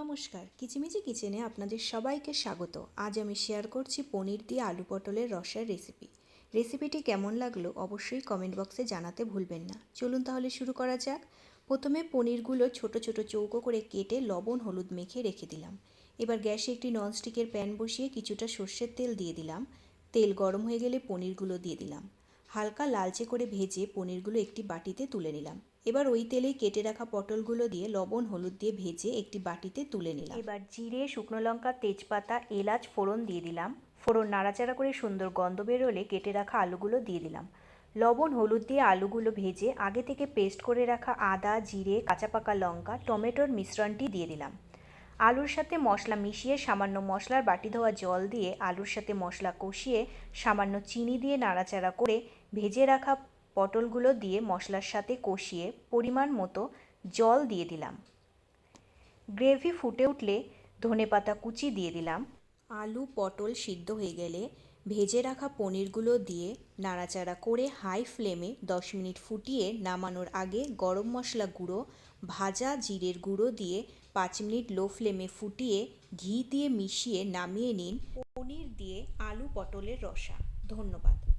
নমস্কার, কিচিমিচি কিচেনে আপনাদের সবাইকে স্বাগত। আজ আমি শেয়ার করছি পনির দিয়ে আলু পটলের রসার রেসিপিটি কেমন লাগলো অবশ্যই কমেন্ট বক্সে জানাতে ভুলবেন না। চলুন তাহলে শুরু করা যাক। প্রথমে পনিরগুলো ছোট ছোট চৌকো করে কেটে লবণ হলুদ মেখে রেখে দিলাম। এবার গ্যাসে একটি ননস্টিকের প্যান বসিয়ে কিছুটা সর্ষের তেল দিয়ে দিলাম। তেল গরম হয়ে গেলে পনিরগুলো দিয়ে দিলাম। হালকা লালচে করে ভেজে পনিরগুলো একটি বাটিতে তুলে নিলাম। এবার ওই তেলেই কেটে রাখা পটলগুলো দিয়ে লবণ হলুদ দিয়ে ভেজে একটি বাটিতে তুলে নিলাম। এবার জিরে, শুকনো লঙ্কা, তেজপাতা, এলাচ ফোড়ন দিয়ে দিলাম। ফোড়ন নাড়াচাড়া করে সুন্দর গন্ধ বেরোলে কেটে রাখা আলুগুলো দিয়ে দিলাম। লবণ হলুদ দিয়ে আলুগুলো ভেজে আগে থেকে পেস্ট করে রাখা আদা, জিরে, কাঁচা পাকা লঙ্কা, টমেটোর মিশ্রণটি দিয়ে দিলাম। আলুর সাথে মশলা মিশিয়ে সামান্য মশলার বাটি ধোয়া জল দিয়ে আলুর সাথে মশলা কষিয়ে সামান্য চিনি দিয়ে নাড়াচাড়া করে ভেজে রাখা পটলগুলো দিয়ে মশলার সাথে কষিয়ে পরিমাণ মতো জল দিয়ে দিলাম। গ্রেভি ফুটে উঠলে ধনেপাতা কুচি দিয়ে দিলাম। আলু পটল সিদ্ধ হয়ে গেলে ভেজে রাখা পনিরগুলো দিয়ে নাড়াচাড়া করে হাই ফ্লেমে 10 মিনিট ফুটিয়ে নামানোর আগে গরম মশলা গুঁড়ো, ভাজা জিরের গুঁড়ো দিয়ে 5 মিনিট লো ফ্লেমে ফুটিয়ে ঘি দিয়ে মিশিয়ে নামিয়ে নিন। পনির দিয়ে আলু পটলের রসা। ধন্যবাদ।